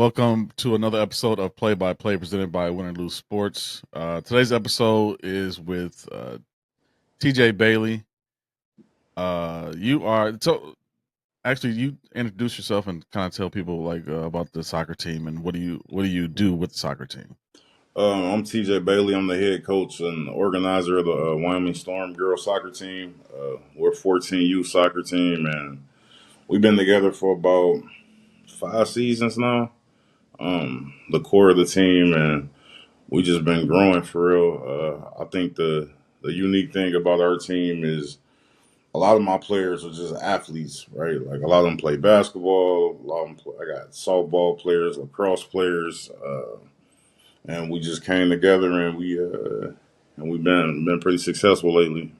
Welcome to another episode of Play by Play presented by Win and Lose Sports. Today's episode is with TJ Bailey. You introduce yourself and kind of tell people about the soccer team and what do you do with the soccer team? I'm TJ Bailey. I'm the head coach and organizer of the Wyoming Storm girls soccer team. We're a 14 youth soccer team, and we've been together for about 5 seasons now. The core of the team, and we just been growing for real. I think the unique thing about our team is a lot of my players are just athletes, right? Like a lot of them play basketball. I got softball players, lacrosse players. And we just came together and we've been pretty successful lately.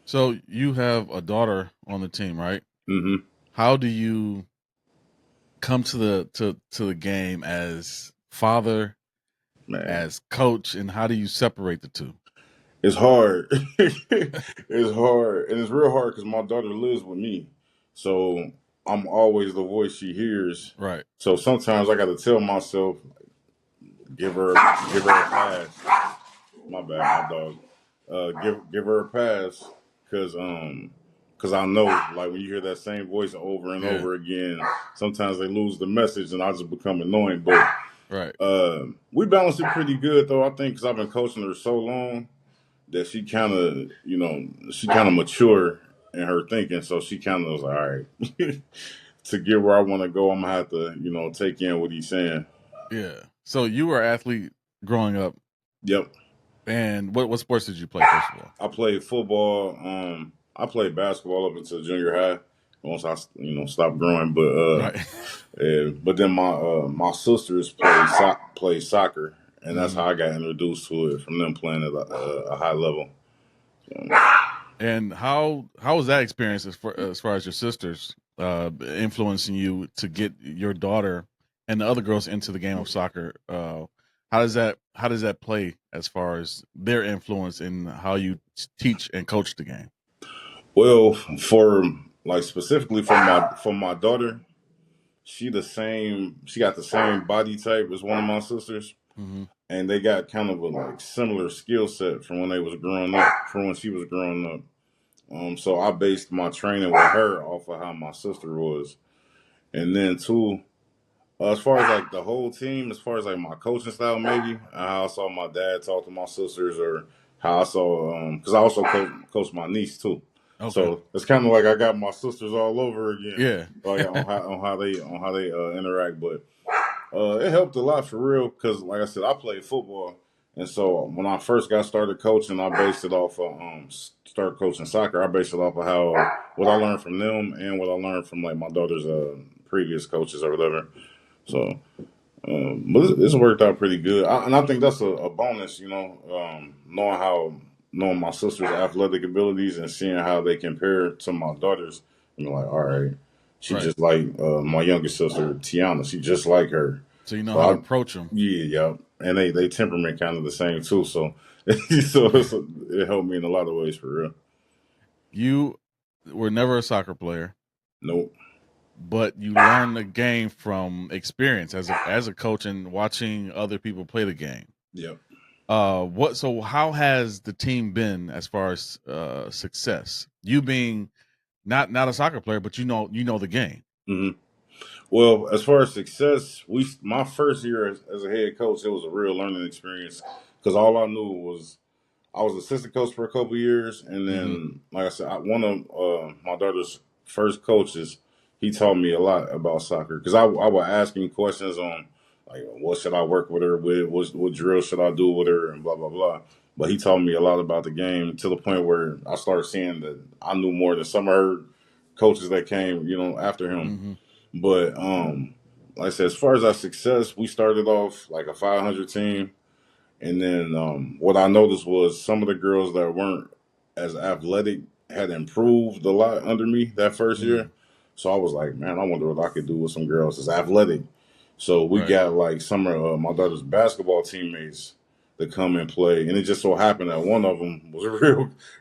So you have a daughter on the team, right? Mm-hmm. How do you come to the game as father, as coach, and how do you separate the two? It's hard. It's hard, and it's real hard because my daughter lives with me, so I'm always the voice she hears. Right. So sometimes I got to tell myself, give her a pass. My bad, my dog. Give her a pass, because I know, like, when you hear that same voice over and over again, sometimes they lose the message, and I just become annoying. But right, we balance it pretty good, though. I think because I've been coaching her so long that she kind of mature in her thinking, so she kind of was like, all right, to get where I want to go, I'm gonna have to, take in what he's saying. Yeah. So you were an athlete growing up. Yep. And what sports did you play first of all? I played football. I played basketball up until junior high. Once I, stopped growing, but then my sisters played soccer, and that's how I got introduced to it from them playing at a high level. And how was that experience as far as your sisters influencing you to get your daughter and the other girls into the game of soccer? How does that play as far as their influence in how you teach and coach the game? Well, specifically for my daughter, she got the same body type as one of my sisters, and they got kind of a similar skill set from when she was growing up. So I based my training with her off of how my sister was, and then too, as far as the whole team, as far as my coaching style, maybe how I saw my dad talk to my sisters, or how I saw because I also coach my niece too. Okay. So it's kind of like I got my sisters all over again. Yeah. on how they interact, but it helped a lot for real because, like I said, I played football, and so when I first got started coaching, I based it off of start coaching soccer. I based it off of what I learned from them and what I learned from my daughter's previous coaches or whatever. So, but it's worked out pretty good, and I think that's a bonus, knowing my sister's athletic abilities and seeing how they compare to my daughter's. I'm like, all right, she just like my youngest sister Tiana. She just like her. So you know how to approach them. Yeah, and they temperament kind of the same too. So, it helped me in a lot of ways for real. You were never a soccer player. Nope. But you learn the game from experience as a coach and watching other people play the game. Yep. So how has the team been as far as success? You being not a soccer player, but you know the game. Mm-hmm. Well, as far as success, my first year as a head coach, it was a real learning experience because all I knew was I was assistant coach for a couple of years, and then, like I said, one of my daughter's first coaches, he taught me a lot about soccer because I would ask him questions on what should I work with her with, what drill should I do with her, and blah blah blah. But he taught me a lot about the game to the point where I started seeing that I knew more than some of her coaches that came, after him. But like I said, as far as our success, we started off like a 500 team. And then what I noticed was some of the girls that weren't as athletic had improved a lot under me that first year. So I was like, man, I wonder what I could do with some girls that's athletic. So we got some of my daughter's basketball teammates to come and play. And it just so happened that one of them was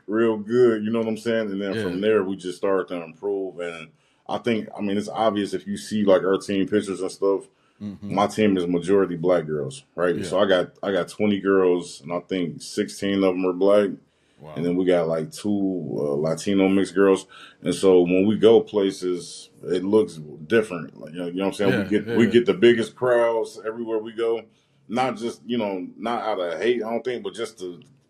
real good. You know what I'm saying? And then from there, we just started to improve. And I think, it's obvious if you see our team pictures and stuff, Mm-hmm. My team is majority black girls, right? Yeah. So I got 20 girls, and I think 16 of them are black, and Wow. then we got like two Latino mixed girls. And so when we go places, it looks different. Like, you know what I'm saying? We Yeah. get we Yeah. get the biggest crowds everywhere we go. Not just not out of hate, I don't think, but just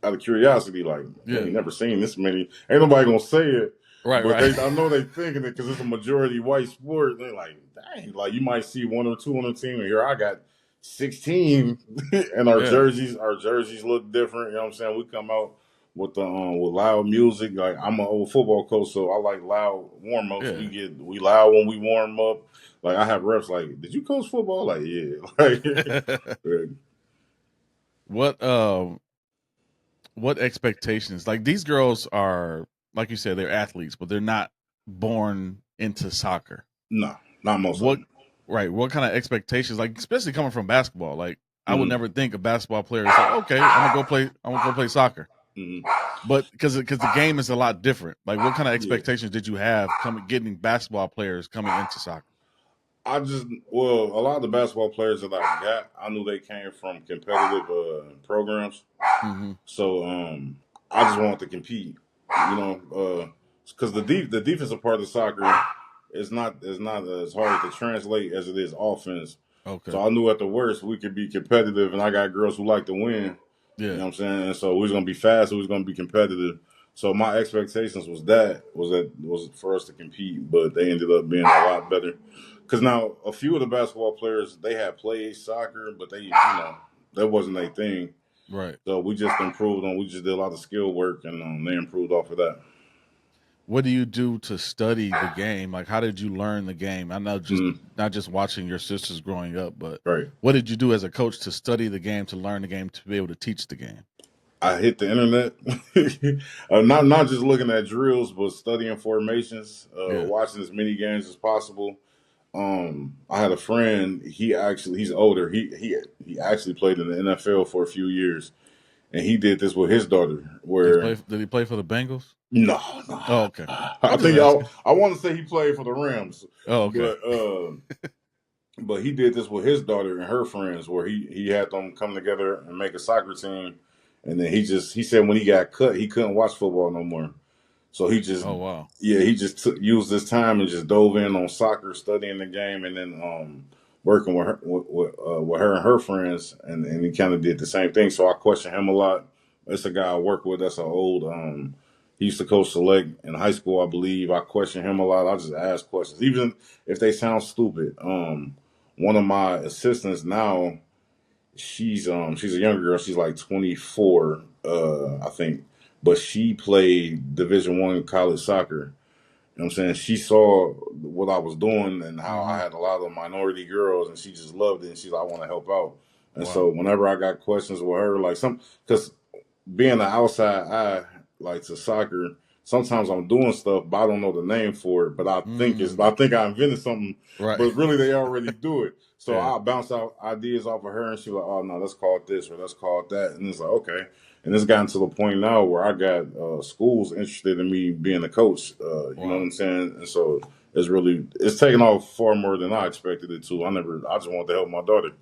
out of curiosity. Like, we Yeah. ain't never seen this many. Ain't nobody gonna say it, Right. but Right. I know they thinking it because it's a majority white sport. They're like, dang, like you might see one or two on the team, and here I got 16, and Yeah. our jerseys look different. You know what I'm saying? We come out with loud music. Like, I'm an old football coach, so I like loud warm ups. Yeah. We loud when we warm up. Like, I have reps like, did you coach football? Like, yeah. Like, What what expectations? Like these girls are, like you said, they're athletes, but they're not born into soccer. no, not most of What them. right? What kind of expectations? Like especially coming from basketball. Like I would Mm-hmm. never think a basketball player is like, okay, I'm gonna go play. I'm gonna go play soccer. Mm-hmm. But because the game is a lot different. Like what kind of Yeah. expectations did you have coming getting basketball players coming into soccer? A lot of the basketball players that I got, I knew they came from competitive programs. Mm-hmm. So I just wanted to compete, because the defensive part of soccer is not as hard to translate as it is offense. Okay. So I knew at the worst we could be competitive, and I got girls who like to win. You Yeah. know what I'm saying? And so we was gonna be fast, we was gonna be competitive. So my expectations was for us to compete, but they ended up being a lot better. Because now a few of the basketball players they had played soccer, but that wasn't their thing. Right. So we just improved on. We just did a lot of skill work, and they improved off of that. What do you do to study the game? Like, how did you learn the game? I know just Mm, not just watching your sisters growing up, but right. what did you do as a coach to study the game, to learn the game, to be able to teach the game? I hit the internet, not just looking at drills, but studying formations, Yeah, watching as many games as possible. I had a friend. He's older. He actually played in the NFL for a few years, and he did this with his daughter. Where did he play for the Bengals? no, no, Oh, okay. I I'm just think asking. I want to say he played for the Rams, Oh, okay. but he did this with his daughter and her friends, where he had them come together and make a soccer team, and then he said when he got cut, he couldn't watch football no more. So Oh, wow. he just used this time and just dove in on soccer, studying the game, and then working with her and her friends, and he kind of did the same thing. So I question him a lot. It's a guy I work with. That's an old. He used to coach select in high school, I believe. I question him a lot. I just ask questions, even if they sound stupid. One of my assistants now, she's a younger girl. She's like 24, I think, but she played Division I college soccer. You know what I'm saying? She saw what I was doing and how I Hmm. had a lot of minority girls, and she just loved it. And she's like, I want to help out. And so Wow. whenever I got questions with her, like because being an outside eye, like to soccer, sometimes I'm doing stuff, but I don't know the name for it. But Mm, I think I invented something, right. but really they already do it. So Yeah. I bounce out ideas off of her, and she's like, "Oh no, let's call it this or let's call it that," and it's like, okay. And it's gotten to the point now where I got schools interested in me being a coach. You know what Wow. I'm saying? And so it's taken off far more than I expected it to. I just wanted to help my daughter.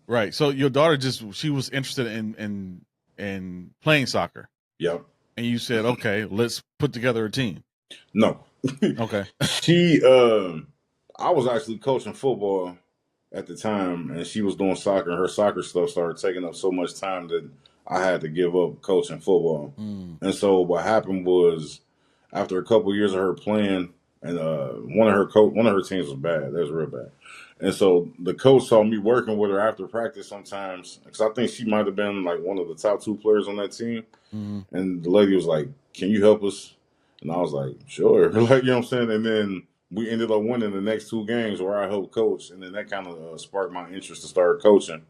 Right. So your daughter she was interested in playing soccer, Yep. and you said, okay, let's put together a team. No. Okay. She I was actually coaching football at the time, and she was doing soccer, and her soccer stuff started taking up so much time that I had to give up coaching football. Mm, And so what happened was, after a couple of years of her playing, and one of her teams was bad. That was real bad. And so the coach saw me working with her after practice sometimes, because I think she might have been like one of the top two players on that team. mm, And the lady was like, "Can you help us?" And I was like, "Sure." Like, you know what I'm saying? And then we ended up winning the next two games where I helped coach. And then that kind of sparked my interest to start coaching.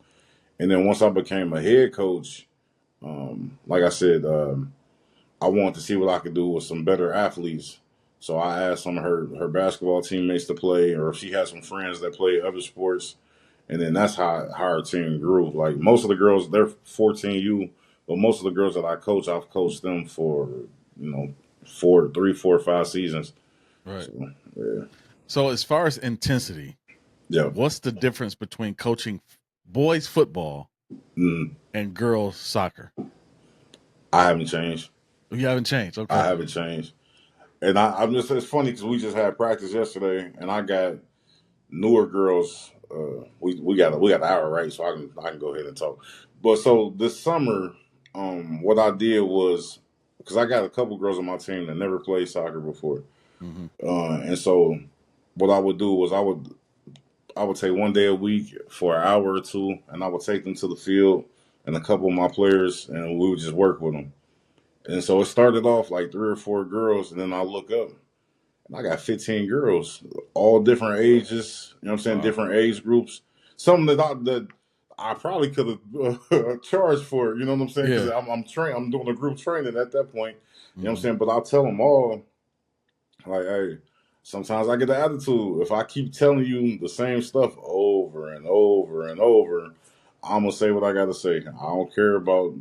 And then once I became a head coach, like I said, I wanted to see what I could do with some better athletes. So I asked some of her basketball teammates to play, or if she had some friends that play other sports. And then that's how our team grew. Like, most of the girls, they're 14U, but most of the girls that I coach, I've coached them for, you know, 3, 4, 5 seasons. right. So, yeah. So as far as intensity, Yeah. What's the difference between coaching boys football Mm, and girls soccer? I haven't changed. You haven't changed. I Okay. haven't changed. And I'm just, it's funny because we just had practice yesterday, and I got newer girls. We got an hour, right? So I can go ahead and talk. But so this summer, what I did was, because I got a couple girls on my team that never played soccer before, Mm-hmm. and so what I would do was I would take one day a week for an hour or two, and I would take them to the field and a couple of my players, and we would just work with them. And so it started off like three or four girls, and then I look up and I got 15 girls, all different ages. You know what I'm saying? Wow. Different age groups. Something that I probably could have charged for. You know what I'm saying? Because Yeah. I'm doing a group training at that point. You know what I'm Mm-hmm. saying? But I'll tell them all, like, hey, sometimes I get the attitude. If I keep telling you the same stuff over and over and over, I'm gonna say what I gotta say. I don't care about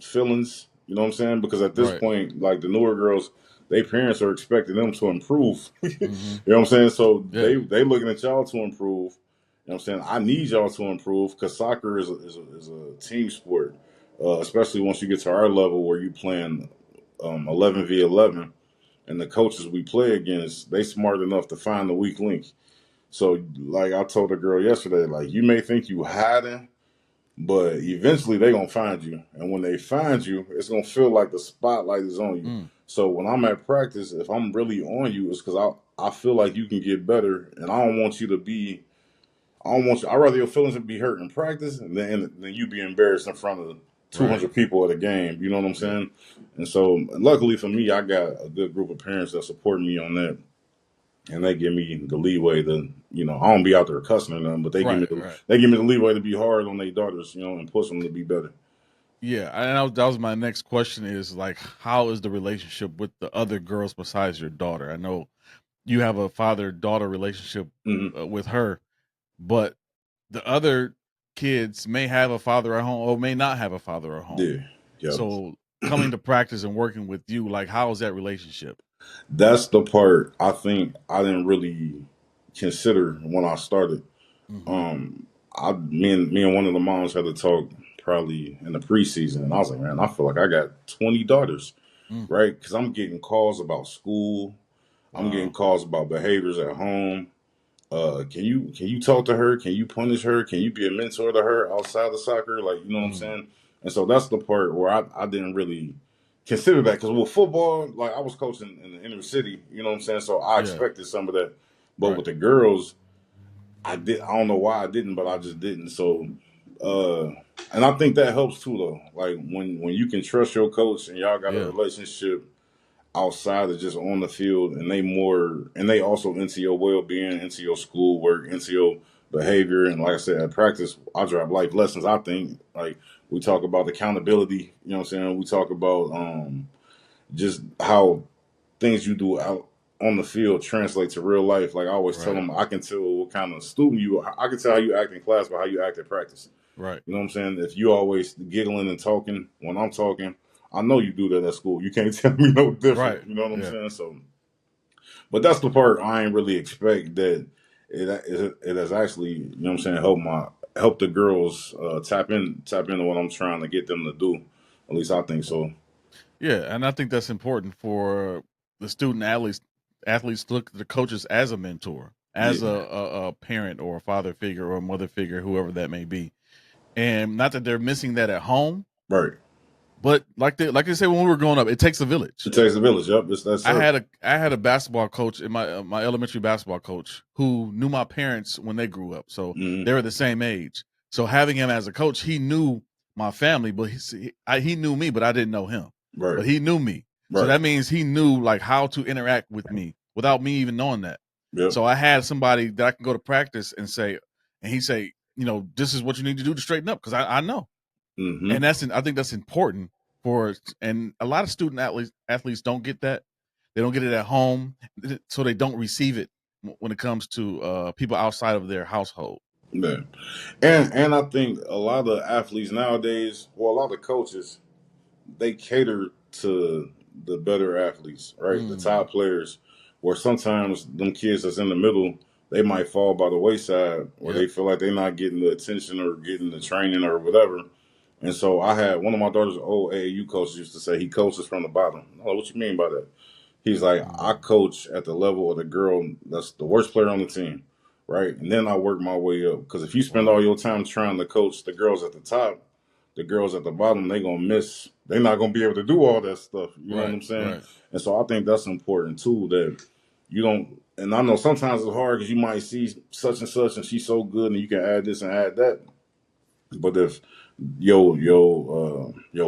feelings. You know what I'm saying? Because at this Right. point, like the newer girls, their parents are expecting them to improve. You Mm-hmm. know what I'm saying? So Yeah. they looking at y'all to improve. You know what I'm saying? I need y'all to improve because soccer is a team sport, especially once you get to our level where you playing 11v11, and the coaches we play against, they smart enough to find the weak link. So, like I told a girl yesterday, like you may think you hiding, but eventually they're gonna find you. And when they find you, it's gonna feel like the spotlight is on you. Mm. So when I'm at practice, if I'm really on you, it's because I feel like you can get better, and I don't want you to be. I don't want you. I rather your feelings be hurt in practice than you be embarrassed in front of Right. 200 people at a game. You know what I'm Yeah. saying? And so, luckily for me, I got a good group of parents that support me on that, and they give me the leeway to, I don't be out there cussing or nothing, but Right. Right. they give me the leeway to be hard on their daughters, and push them to be better. Yeah. And that was my next question is like, how is the relationship with the other girls besides your daughter? I know you have a father-daughter relationship Hmm. with her, but the other kids may have a father at home or may not have a father at home. Yeah, yeah. So coming to practice and working with you, like, how is that relationship? That's the part I think I didn't really consider when I started. Mm-hmm. Um, me and one of the moms had to talk probably in the preseason, and I was like, man, I feel like I got 20 daughters, Mm. right? Because I'm getting calls about school, I'm getting Wow. calls about behaviors at home. Can you talk to her? Can you punish her? Can you be a mentor to her outside of soccer? Like, you know what I'm Mm. saying? And so that's the part where I didn't really consider that because with football, like I was coaching in the inner city, you know what I'm saying? So I Yeah. expected some of that. But Right. with the girls, I don't know why I didn't, but I just didn't. So uh and I think that helps too though. Like when you can trust your coach and y'all got a Yeah. relationship outside of just on the field, and they also into your well-being, into your schoolwork, into your behavior. And like I said, at practice I drop life lessons. I think, like, we talk about accountability, you know what I'm saying? We talk about just how things you do out on the field translate to real life. Like I always tell Right. them, I can tell what kind of student you are. I can tell how you act in class by how you act at practice. Right. You know what I'm saying? If you always giggling and talking when I'm talking, I know you do that at school. You can't tell me no different. Right. You know what I'm Yeah. saying? So, but that's the part I ain't really expect that it has actually, you know what I'm saying, help the girls tap into what I'm trying to get them to do. At least I think so. Yeah. And I think that's important for the student athletes to look at the coaches as a mentor, as Yeah. a parent or a father figure or a mother figure, whoever that may be. And not that they're missing that at home, Right. but like they say when we were growing up, it takes a village. It takes a village. Yep. It's that I sir. had a basketball coach in my elementary basketball coach who knew my parents when they grew up, so Hmm. they were the same age. So having him as a coach, he knew my family, but he knew me, but I didn't know him. Right. But he knew me, so Right. that means he knew like how to interact with me without me even knowing that. Yep. So I had somebody that I can go to practice and he say, this is what you need to do to straighten up because I know, Hmm. and I think that's important for, and a lot of student athletes don't get that. They don't get it at home, so they don't receive it when it comes to people outside of their household. Yeah. And I think a lot of athletes nowadays, well, a lot of coaches, they cater to the better athletes, right? The Mm, top players, where sometimes them kids that's in the middle, they might fall by the wayside, or Yep. they feel like they're not getting the attention or getting the training or whatever. And so I had one of my daughter's old AAU coaches used to say he coaches from the bottom. Oh, what you mean by that? He's like, I Mm. coach at the level of the girl that's the worst player on the team, right? And then I work my way up. Because if you spend Wow. all your time trying to coach the girls at the top, the girls at the bottom, they gonna miss. They're not gonna be able to do all that stuff. You know what Right. I'm saying? Right. And so I think that's important too. That you don't. And I know sometimes it's hard because you might see such and such, and she's so good, and you can add this and add that. But if your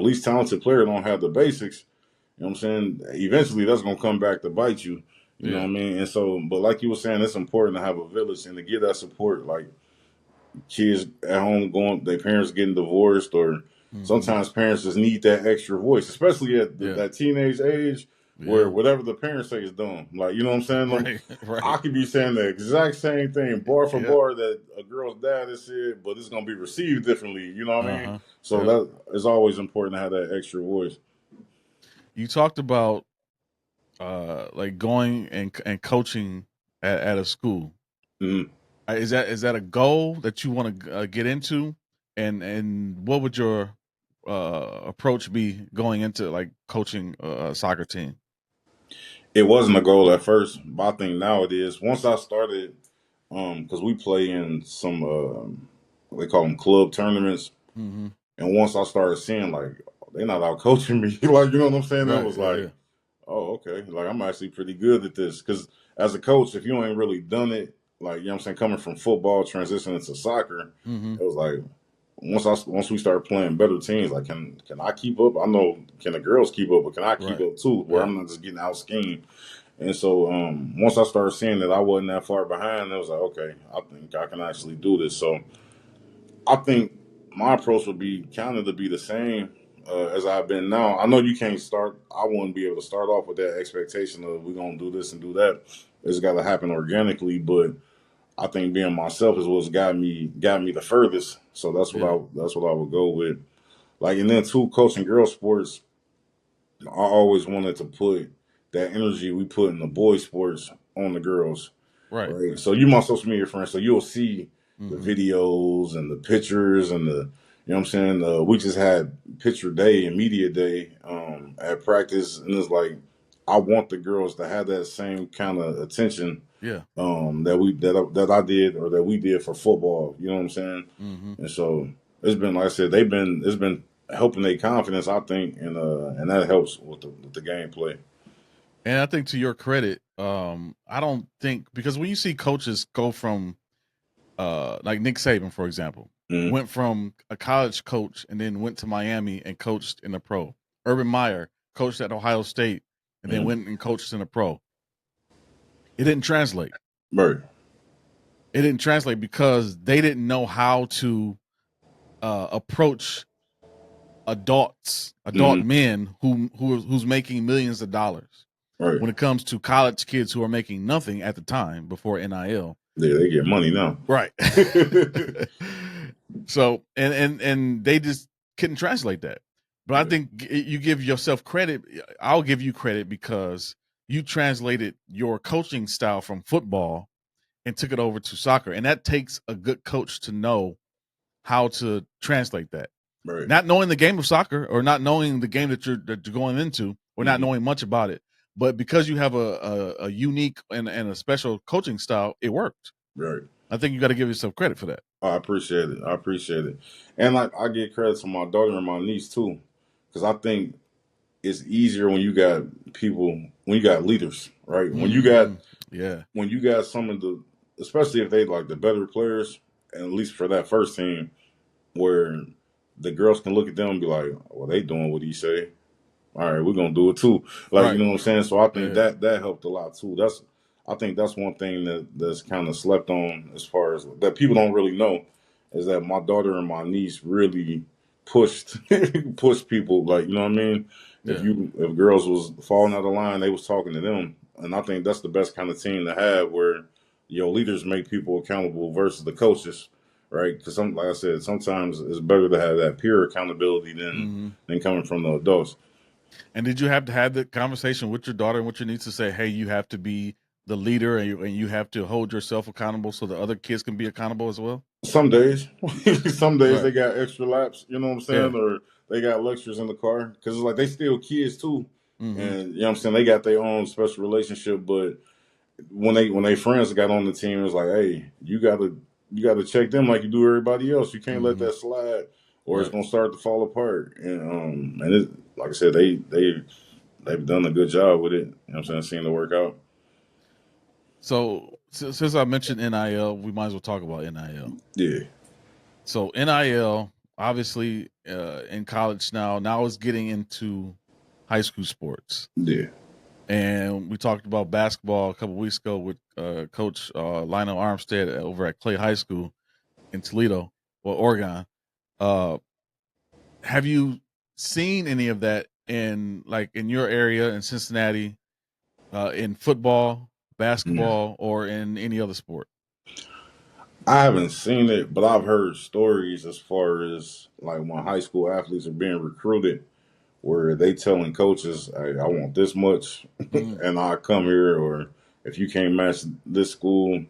least talented player don't have the basics, you know what I'm saying? Eventually, that's gonna come back to bite you. You know what Yeah. I mean? And so, but like you were saying, it's important to have a village and to get that support. Like kids at home going, their parents getting divorced, or Hmm. sometimes parents just need that extra voice, especially at Yeah. that teenage age where Yeah. whatever the parents say is dumb. Like, you know what I'm saying? Right. Right. I could be saying the exact same thing, bar for Yep. bar, that a girl's dad has said, but it's going to be received differently. You know what I mean? Uh-huh. So Yep. that it's always important to have that extra voice. You talked about like going and coaching at a school. Mhm. Is that a goal that you want to get into? And what would your approach be going into like coaching a soccer team? It wasn't a goal at first, but I think now it is. Once I started, because we play in some, they call them club tournaments. Hmm. And once I started seeing like they're not out coaching me, like you know what I'm saying, it Right. was Yeah. like, Yeah. oh okay, like I'm actually pretty good at this. Because as a coach, if you ain't really done it, like you know what I'm saying, coming from football transitioning to soccer, Hmm. it was like once we started playing better teams, like can I keep up? I know can the girls keep up, but can I keep Right. up too? Where Yeah. I'm not just getting out schemed. And so once I started seeing that I wasn't that far behind, it was like okay, I think I can actually do this. So I think my approach would be kind of to be the same as I've been now. I know you can't start. I wouldn't be able to start off with that expectation of we're gonna do this and do that. It's got to happen organically. But I think being myself is what's got me the furthest. So Yeah. that's what I would go with. Like and then too, coaching girls sports. I always wanted to put that energy we put in the boys sports on the girls. Right. Right. So you my social media friends, so you'll see the Hmm. videos and the pictures and the you know what I'm saying? We just had picture day and media day at practice and it's like I want the girls to have that same kind of attention Yeah. that I did or that we did for football. You know what I'm saying? Hmm. And so it's been like I said, it's been helping their confidence, I think, and that helps with the gameplay. And I think to your credit, I don't think because when you see coaches go from like Nick Saban, for example, Mm-hmm. went from a college coach and then went to Miami and coached in the pro. Urban Meyer coached at Ohio State and then Mm-hmm. went and coached in the pro. It didn't translate. Right. It didn't translate because they didn't know how to approach adult Mm-hmm. men who's making millions of dollars. Right. When it comes to college kids who are making nothing at the time before NIL, Yeah, they get money now. right? So and they just couldn't translate that. But I Yeah. think you give yourself credit. I'll give you credit because you translated your coaching style from football and took it over to soccer, and that takes a good coach to know how to translate that. Right. Not knowing the game of soccer or not knowing the game that you're going into or not Mm-hmm. knowing much about it, but because you have a unique and a special coaching style, it worked. Right. I think you got to give yourself credit for that. I appreciate it. I appreciate it. And like I get credit to my daughter and my niece too, because I think it's easier when you got people when you got leaders, right? Hmm. Yeah. When you got some of the, especially if they like the better players, and at least for that first team, where the girls can look at them and be like, "Well, they doing what he say. All right, we're gonna do it too." Like you Right. know what I'm saying. So I think Yeah. that helped a lot too. I think that's one thing that's kind of slept on as far as that people don't really know is that my daughter and my niece really pushed pushed people. Like you know what I mean. Yeah. If girls was falling out of line, they was talking to them, and I think that's the best kind of team to have where your leaders make people accountable versus the coaches. Right, because like I said, sometimes it's better to have that peer accountability Hmm. than coming from the adults. And did you have to have the conversation with your daughter and with your niece to say, "Hey, you have to be the leader and you have to hold yourself accountable so the other kids can be accountable as well? Some days, some days Right. they got extra laps. You know what I'm Yeah. saying, or they got lectures in the car because it's like they still kids too, Mm-hmm. and you know what I'm saying they got their own special relationship. But when they friends got on the team, it was like, hey, you gotta check them like you do everybody else. You can't let Mm-hmm. that slide, or it's Right. gonna start to fall apart. And it, like I said, they've done a good job with it. You know what I'm saying, seeing it work out. So since I mentioned NIL, we might as well talk about NIL. Yeah, So NIL, obviously, in college now it's getting into high school sports. yeah, And we talked about basketball a couple weeks ago with Coach Lionel Armstead over at Clay High School in Toledo, or Oregon. Uh, have you seen any of that in your area in Cincinnati, in football, yeah. basketball, or in any other sport? I haven't seen it, but I've heard stories as far as like when high school athletes are being recruited, where they telling coaches, "Hey, I want this much, Mm, and I come here," or if you can't match this school,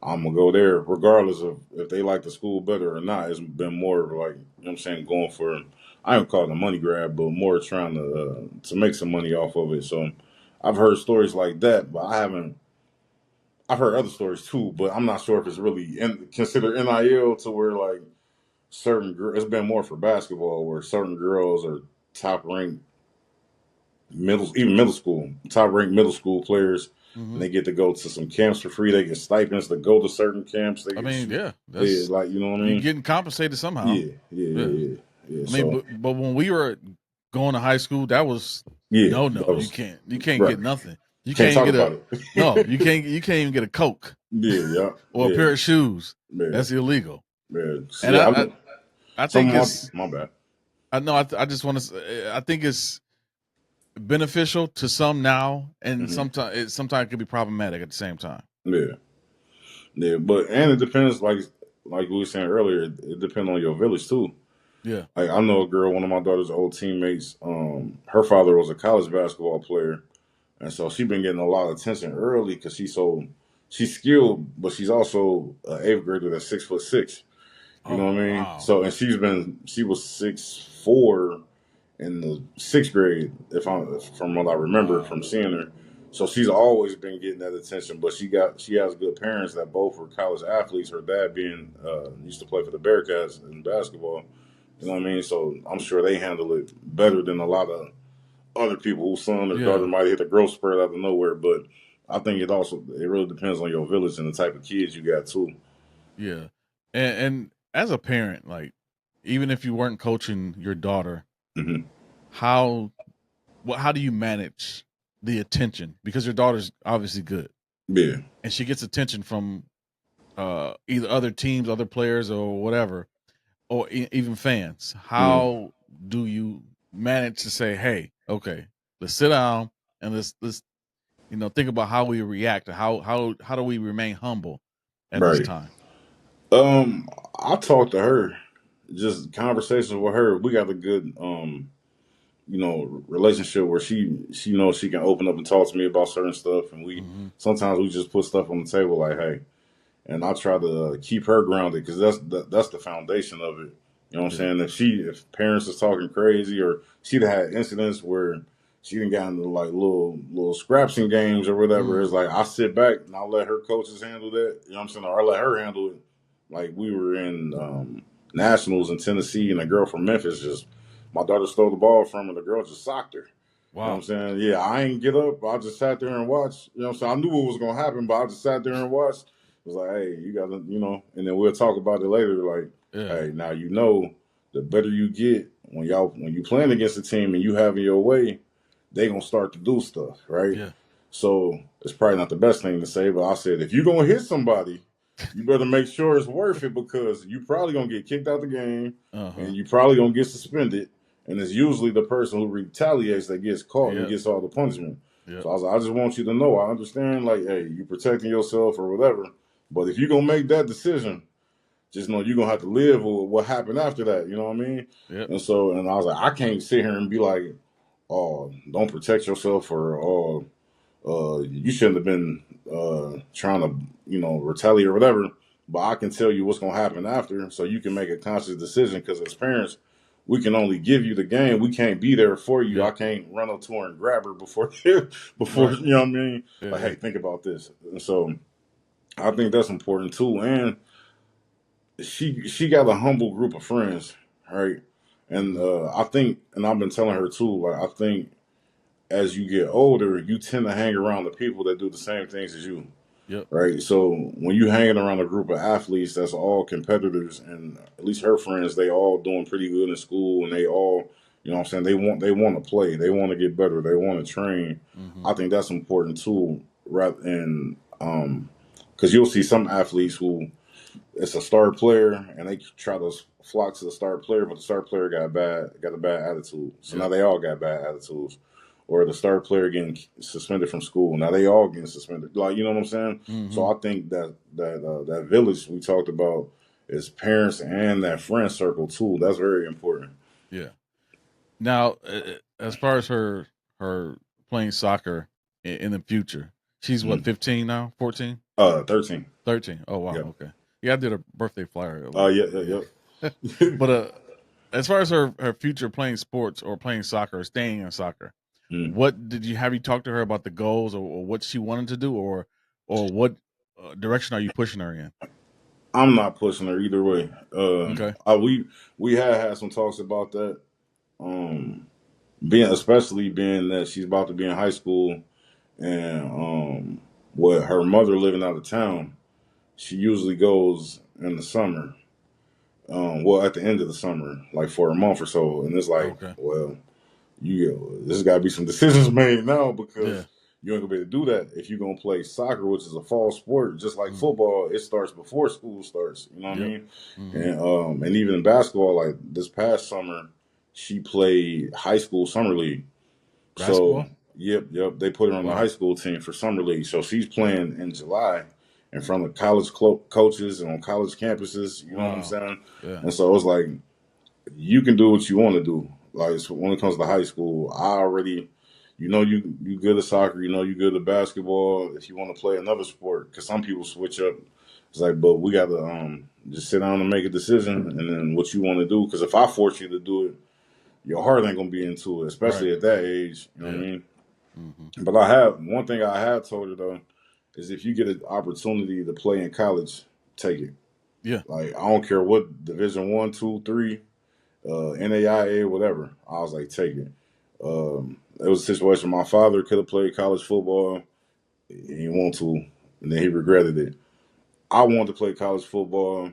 I'm gonna go there, regardless of if they like the school better or not. It's been more of like, you know what I'm saying, going for, I don't call it a money grab, but more trying to make some money off of it. So I've heard stories like that, but I haven't. I've heard other stories too, but I'm not sure if it's really considered NIL to where like certain girls. It's been more for basketball where certain girls are top ranked even middle school, top ranked middle school players, and hmm they get to go to some camps for free. They get stipends to go to certain camps. They I get mean, shoot. yeah, They that's like, you know what I you mean? getting compensated somehow. Yeah, yeah, Yeah, yeah, yeah. Yeah. I mean, So but when we were going to high school, that was yeah, that no. was You can't right. get nothing. You Can't can't even talk get about a no. it. You can't even get a Coke Yeah, yeah, or a yeah, pair of shoes. yeah, That's illegal. yeah. And See, I know I some think of it's my bad. I know I just want to I think it's beneficial to some now, and Hmm. sometimes it can be problematic at the same time. Yeah, yeah, but and it depends. Like we were saying earlier, it depends on your village too. Yeah. Like I know a girl, one of my daughter's old teammates. Her father was a college basketball player, and so she's been getting a lot of attention early because she's skilled, but she's also an eighth grader that's 6'6". You know Oh what I mean? wow. So and she was 6'4" in the sixth grade, from what I remember Wow. from seeing her. So she's always been getting that attention, but she has good parents that both were college athletes. Her dad being used to play for the Bearcats in basketball. You know what I mean? So I'm sure they handle it better than a lot of other people whose son or daughter Yeah. might hit a growth spurt out of nowhere. But I think it really depends on your village and the type of kids you got too. Yeah. And as a parent, like even if you weren't coaching your daughter, Hmm. how how do you manage the attention? Because your daughter's obviously good Yeah. and she gets attention from either other teams, other players, or whatever, or even fans. Mm. How do you manage to say, "Hey, okay, let's sit down and let's think about how we react, or how do we remain humble at this Right. time?" I talked to her, just conversations with her. We got a good relationship where she knows she can open up and talk to me about certain stuff, and we Hmm sometimes we just put stuff on the table like, hey, and I try to keep her grounded because that's the foundation of it. You know what I'm Yeah. saying? If parents is talking crazy or she'd had incidents where she didn't get into like little scraps and games or whatever, it's Mm. like I sit back and I let her coaches handle that. You know what I'm saying? Or I let her handle it. Like we were in nationals in Tennessee, and a girl from Memphis just my daughter stole the ball from her. The girl just socked her. You know what I'm Wow. saying? Yeah, I ain't get up. I just sat there and watched. You know what I'm saying? I knew what was gonna happen, but I just sat there and watched. It was like, hey, you gotta, and then we'll talk about it later. Like, Yeah. hey, now the better you get when you playing against a team and you having your way, they gonna start to do stuff, right? Yeah. So it's probably not the best thing to say, but I said if you gonna hit somebody, you better make sure it's worth it because you probably gonna get kicked out the game Uh huh. and you probably gonna get suspended. And it's usually the person who retaliates that gets caught and Yep. gets all the punishment. Yep. So I was like, I just want you to know, I understand, like, hey, you protecting yourself or whatever. But if you're gonna make that decision, just know you're gonna have to live with what happened after that. You know what I mean? Yep. And I was like, I can't sit here and be like, oh, don't protect yourself or oh, you shouldn't have been trying to, retaliate or whatever. But I can tell you what's going to happen after, so you can make a conscious decision. Because as parents, we can only give you the game. We can't be there for you. I Yep. can't run up to her and grab her before, Right. you know what I mean? Yeah. Like, Yeah. hey, think about this. And so I think that's important too. And she got a humble group of friends, right? And Mm-hmm. I think, and I've been telling her too, like I think as you get older, you tend to hang around the people that do the same things as you, Yep. right? So when you hanging around a group of athletes that's all competitors, and at least her friends, they all doing pretty good in school, and they all, what I'm saying, they want to play, they want to get better, they want to train. Mm-hmm. I think that's important too, rather and because you'll see some athletes who it's a star player, and they try to flock to the star player, but the star player got a bad attitude. So now Yep. they all got bad attitudes. Or the star player getting suspended from school. Now they all getting suspended. Like, you know what I'm saying? Mm-hmm. So I think that village we talked about is parents and that friend circle too. That's very important. Yeah. Now, as far as her playing soccer in the future, she's what, Mm. 15 now, 14, 13. 13. Oh wow, Yep. okay. Yeah, I did a birthday flyer. Yeah, Yeah, yeah. but as far as her future playing sports or playing soccer or staying in soccer, Mm. what did you have you talked to her about the goals or what she wanted to do or what direction are you pushing her in? I'm not pushing her either way. Okay. We had some talks about that. Especially being that she's about to be in high school, and with her mother living out of town, she usually goes in the summer. Well, at the end of the summer, like for a month or so, and it's like, Okay. well, there's got to be some decisions made now Yeah. because you ain't gonna be able to do that if you're gonna play soccer, which is a fall sport, just like Mm. football. It starts before school starts. You know what I Yep. mean? Mm-hmm. And even in basketball, like this past summer, she played high school summer league. So Basketball. yep, they put her on the high Wow. school team for summer league. So she's playing in July in front of college coaches and on college campuses. You know what I'm Wow. saying? Yeah. And so it's like you can do what you want to do. Like so when it comes to high school, I already, you good at soccer. You good at basketball. If you want to play another sport, because some people switch up. It's like, but we got to just sit down and make a decision, and then what you want to do. Because if I force you to do it, your heart ain't gonna be into it, Right. especially at that age. You know what I Yeah. mean? Mm-hmm. But I have one thing I have told her though is if you get an opportunity to play in college, take it. Yeah. Like I don't care what Division One, two, three, NAIA, whatever. I was like, take it. It was a situation. My father could have played college football. He didn't want to, and then he regretted it. I wanted to play college football.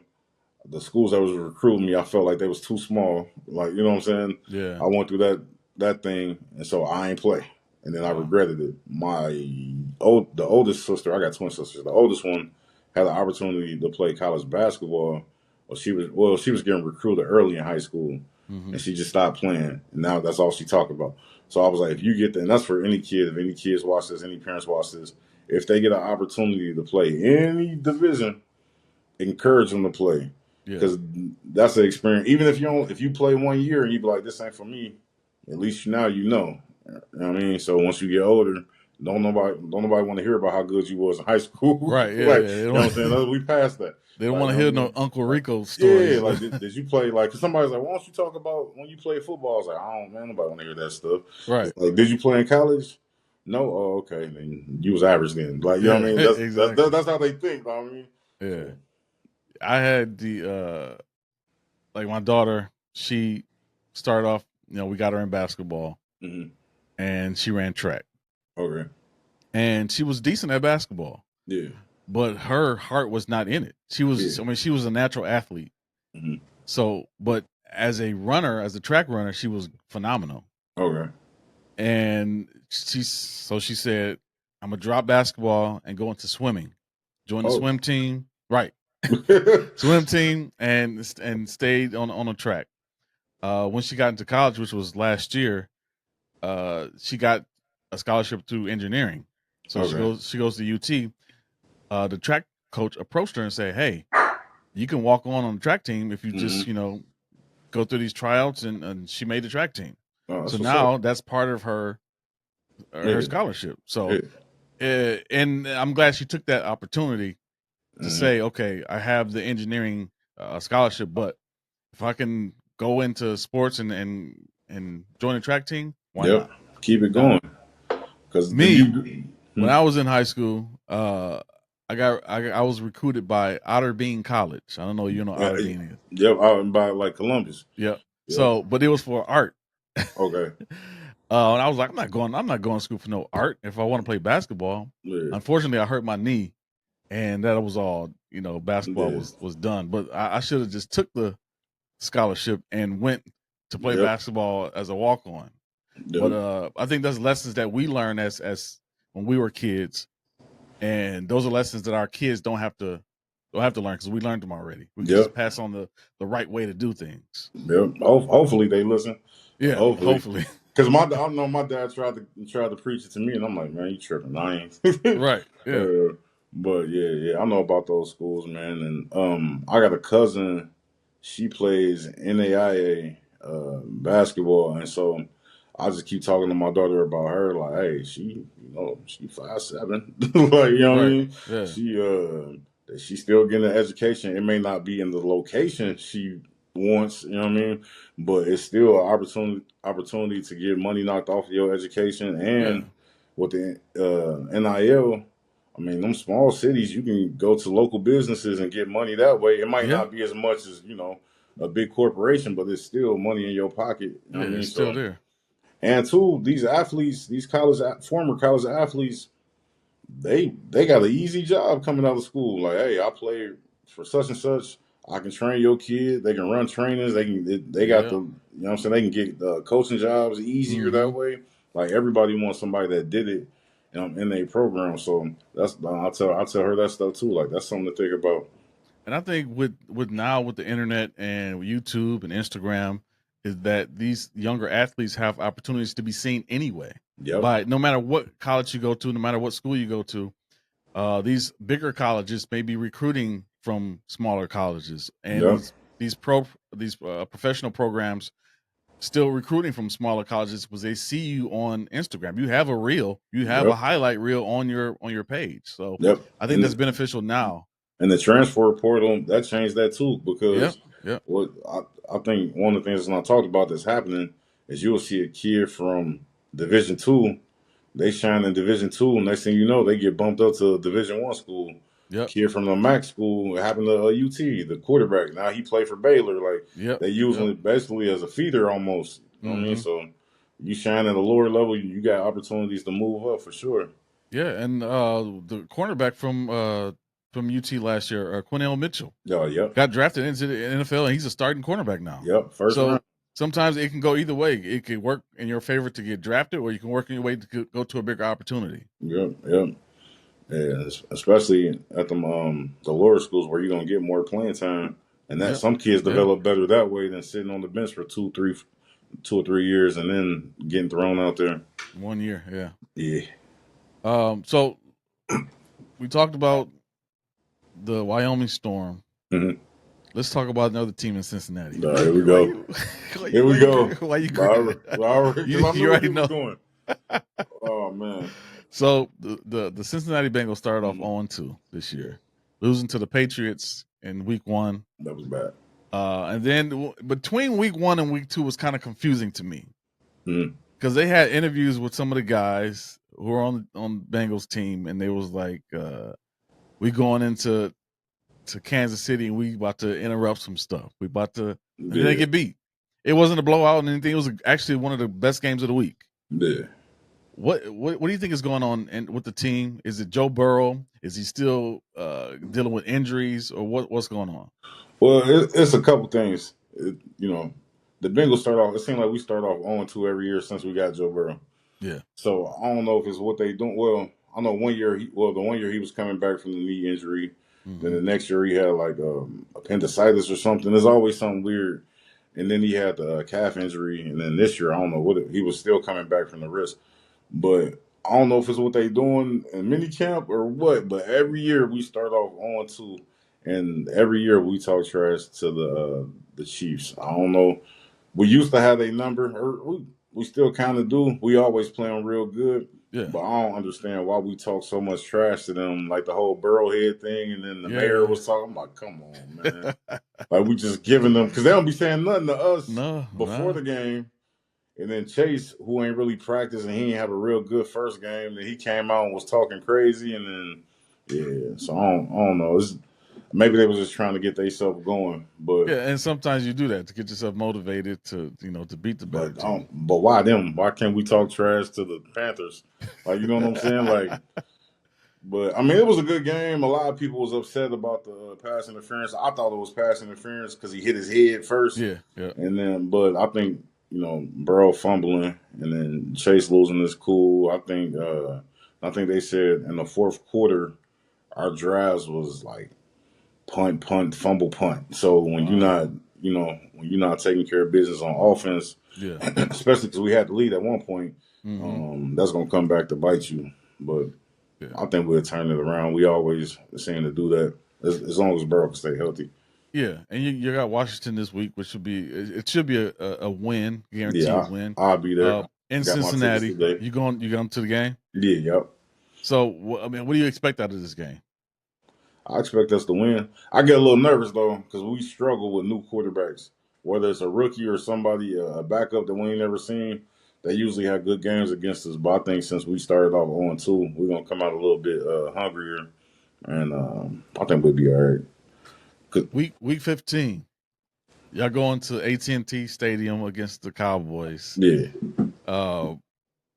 The schools that was recruiting me, I felt like they was too small. Like you know what I'm saying. Yeah. I went through that thing, and so I ain't play. And then I Wow. regretted it. The oldest sister, I got twin sisters. The oldest one had the opportunity to play college basketball. She was getting recruited early in high school, Mm-hmm. and she just stopped playing. And now that's all she talked about. So I was like, if you get that, and that's for any kid. If any kids watch this, any parents watch this, if they get an opportunity to play any division, encourage them to play Yeah. because that's the experience. Even if you play 1 year and you be like, this ain't for me, at least now you know. You know what I mean? So once you get older, don't nobody want to hear about how good you was in high school. Right. Yeah. Like Yeah. They you know what don't. I'm saying? We passed that. They don't Like want you to know hear what I no mean? Uncle Like Rico yeah, stories. like did you play like? Cause somebody's like, why don't you talk about when you play football? I was like, I don't, man, nobody want to hear that stuff. Right. Like, did you play in college? No. Oh, okay. Then you was average then. Like you know Yeah. what I mean? Exactly. That's how they think. You know what I mean? Yeah. So. I had the like my daughter. She started off. We got her in basketball, Mhm. and she ran track, Okay. and she was decent at basketball. Yeah. But her heart was not in it. She Yeah. was. I mean, she was a natural athlete. Mhm. So, but as a runner, as a track runner, she was phenomenal. Okay. And she said, "I'm gonna drop basketball and go into swimming, join the Oh. swim team, right? Swim team, and stayed on a track. When she got into college, which was last year, she got a scholarship through engineering. So she Okay. goes to UT. The track coach approached her and said, "Hey, you can walk on the track team if you just Mhm. go through these tryouts." And she made the track team. Oh, So that's what's up. now that's part of her Yeah. scholarship. So Yeah. And I'm glad she took that opportunity to Mhm. say, okay, I have the engineering scholarship, but if I can go into sports and join a track team, why Yep. not? Keep it Now, going. Because me, you. when Hmm. I was in high school, I was recruited by Otter Bean College. I don't know, you know Yeah, Otter Bean is. yep. Out and by like Columbus. Yep. Yep. So, but it was for art. Okay. And I was like, I'm not going to school for no art if I want to play basketball. Yeah. Unfortunately, I hurt my knee, and that was all. You know, basketball Yeah. was done. But I should have just took the scholarship and went to play Yep. basketball as a walk on. But Yep. I think that's lessons that we learn as when we were kids, and those are lessons that our kids don't have to learn because we learned them already. We can just Yep. pass on the right way to do things. Yep. Hopefully they listen. Yeah, Hopefully, hopefully. because I know my dad tried to preach it to me, and I'm like, man, you tripping? I ain't. Right. Yeah. But yeah, I know about those schools, man. And I got a cousin. She plays NAIA basketball, and so I just keep talking to my daughter about her. Like, hey, she 5'7", like you know what I Right. mean. Yeah. She still getting an education. It may not be in the location she wants, you know what I mean, but it's still an opportunity to get money knocked off of your education. Yeah. And with the NIL, I mean, them small cities, you can go to local businesses and get money that way. It might Yeah. not be as much as a big corporation, but it's still money in your pocket. You know Yeah. what I mean? It's still So, there. and two, these athletes, these former college athletes, they got an easy job coming out of school. Like, hey, I play for such and such. I can train your kid. They can run trainers. They got the, Yeah. you know what I'm saying. They can get coaching jobs easier that Mm-hmm. way. Like everybody wants somebody that did it in their program. So that's I tell her that stuff too. Like that's something to think about. And I think with now with the internet and YouTube and Instagram, is that these younger athletes have opportunities to be seen anyway. Yep. By no matter what college you go to, no matter what school you go to, these bigger colleges may be recruiting from smaller colleges, and Yep. these professional programs still recruiting from smaller colleges because they see you on Instagram. You have a reel, you have a Yep. highlight reel on your page. So Yep. I think that's beneficial now. And the transfer portal that changed that too Yep. because Yep. what I think one of the things that's not talked about that's happening is you'll see a kid from Division 2, they shine in Division 2, and next thing you know they get bumped up to Division 1 school. Yep. Kid from the MAC school, it happened to UT, the quarterback. Now he played for Baylor. Like Yep. they using Yep. it basically as a feeder almost. You know what I mean? Mm-hmm. So you shine at a lower level, you got opportunities to move up for sure. Yeah, and the cornerback from UT last year, Quinnell Mitchell, Yeah, yep. got drafted into the NFL, and he's a starting cornerback now. Yep. First round. So sometimes it can go either way. It can work in your favor to get drafted, or you can work in your way to go to a bigger opportunity. Yep. Yep. Yeah, especially at the lower schools where you're gonna get more playing time, and that Yep. some kids Yeah. develop better that way than sitting on the bench for 2 or 3 years and then getting thrown out there. 1 year. Yeah. Yeah. So we talked about the Wyoming Storm. Mm-hmm. Let's talk about another team in Cincinnati. Here we go. Here we go. Why you Because I you knew where already you was know. going. Oh man. So the Cincinnati Bengals started off Mm-hmm. 0-2 this year, losing to the Patriots in week 1. That was bad. And then between week 1 and week 2 was kind of confusing to me Mm-hmm. because they had interviews with some of the guys who are on Bengals team, and they was like, "We going into Kansas City, and we about to interrupt some stuff. We about to," and then they Yeah. get beat. It wasn't a blowout and anything. It was actually one of the best games of the week. Yeah. What do you think is going on with the team? Is it Joe Burrow? Is he still dealing with injuries, or what's going on? Well, it's a couple things. The Bengals start off. It seemed like we start off 0-2 every year since we got Joe Burrow. Yeah. So I don't know if it's what they doing. Well, I know one year. The 1 year he was coming back from the knee injury. Then Mm-hmm. the next year he had like appendicitis or something. There's always something weird. And then he had the calf injury. And then this year I don't know he was still coming back from the wrist. But I don't know if it's what they doing in minicamp or what. But every year we start off 0-2, and every year we talk trash to the Chiefs. I don't know. We used to have a number, or we still kind of do. We always play them real good. Yeah. But I don't understand why we talk so much trash to them, like the whole Burrowhead thing, and then the mayor Yeah. was talking. I'm like, come on, man. Like we just giving them because they don't be saying nothing to us No, before no. the game, and then Chase, who ain't really practiced and he ain't have a real good first game, then he came out and was talking crazy, and then yeah. So I don't know. Maybe they was just trying to get themselves going, but Yeah, and sometimes you do that to get yourself motivated to to beat the better but team. but why them? Why can't we talk trash to the Panthers? Like you know what I'm saying? Like. But I mean, it was a good game. A lot of people was upset about the pass interference. I thought it was pass interference because he hit his head first, Yeah, yeah. and then. But I think Burrow fumbling and then Chase losing is cool. I think they said in the fourth quarter our drives was like punt, punt, fumble, punt. So when you're Wow. not, when you're not taking care of business on offense, Yeah. especially because we had the lead at one point, Mm-hmm. that's gonna come back to bite you. But Yeah. I think we'll turn it around. We always seem to do that as long as Burrow can stay healthy. Yeah. And you got Washington this week, which should be it should be a win, guaranteed Yeah, win. I'll be there. In Got my tickets Cincinnati. today. You going to the game? Yeah, yep. So I mean, what do you expect out of this game? I expect us to win. I get a little nervous though because we struggle with new quarterbacks. Whether it's a rookie or somebody, a backup that we ain't never seen, they usually have good games against us. But I think since we started off 0-2, we're gonna come out a little bit hungrier, and I think we'll be all right. Week 15. Y'all going to AT&T Stadium against the Cowboys. Yeah, Uh,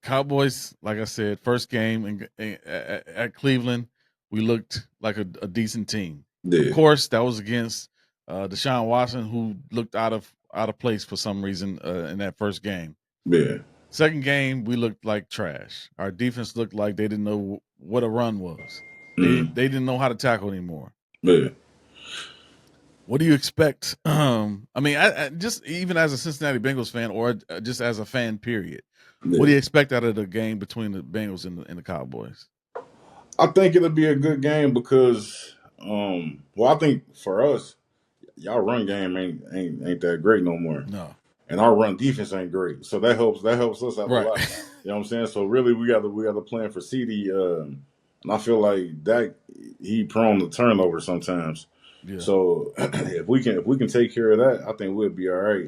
Cowboys, like I said, first game at Cleveland, we looked like a decent team. Of yeah, course, that was against Deshaun Watson, who looked out of place for some reason in that first game. yeah. Second game, we looked like trash. Our defense looked like they didn't know what a run was. Mm, They didn't know how to tackle anymore. yeah. What do you expect? I mean, I just even as a Cincinnati Bengals fan, or just as a fan, period. What do Yeah. you expect out of the game between the Bengals and the Cowboys? I think it'll be a good game because, I think for us, y'all run game ain't that great no more, No, and our run defense ain't great. So that helps us out a right? lot. You know what I'm saying? So really, we got to plan for CD, and I feel like that he prone to turnover sometimes. Yeah, So if we can take care of that, I think we'll be all right.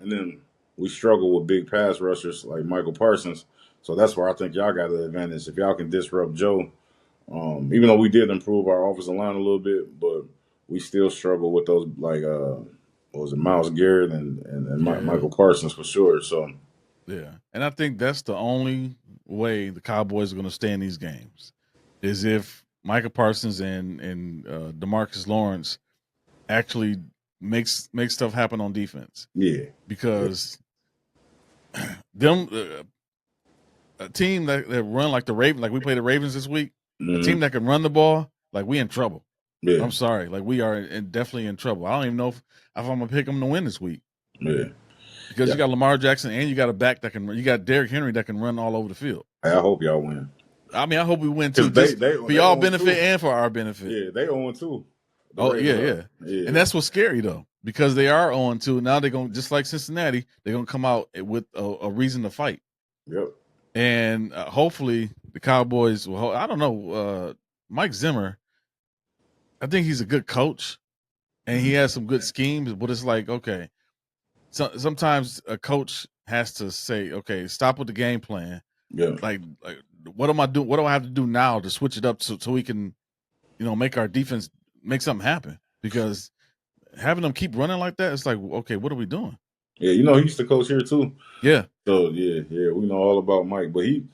And then we struggle with big pass rushers like Michael Parsons. So that's where I think y'all got the advantage. If y'all can disrupt Joe, even though we did improve our offensive line a little bit, but we still struggle with those like what was it, Miles Garrett and yeah, Michael Parsons for sure. So yeah. And I think that's the only way the Cowboys are going to stay in these games is if Micah Parsons and Demarcus Lawrence actually makes stuff happen on defense yeah, yeah, because them a team that run like the Ravens, like we play the Ravens this week, a team mm, that can run the ball, like we in trouble. yeah, I'm sorry, like we are definitely in trouble. I don't even know if I'm gonna pick them to win this week yeah, because yeah. you got Lamar Jackson and you got a back that can. You got Derrick Henry that can run all over the field. I hope y'all win I mean, I hope we win too, because they just they for they y'all own benefit too. and for our benefit. Yeah, they own too. The Oh yeah, Ravens are. yeah, and Yeah, that's what's scary though because they are on two. Now they're gonna just like Cincinnati, they're gonna come out with a reason to fight. yep. And hopefully the Cowboys will. I don't know. Mike Zimmer, I think he's a good coach and he has some good schemes, but it's like, okay, sometimes a coach has to say, okay, stop with the game plan. Yeah. Like what am I doing? What do I have to do now to switch it up so we can, make our defense make something happen? Because having them keep running like that, it's like, okay, what are we doing? Yeah, he used to coach here too. Yeah. So yeah, we know all about Mike. But he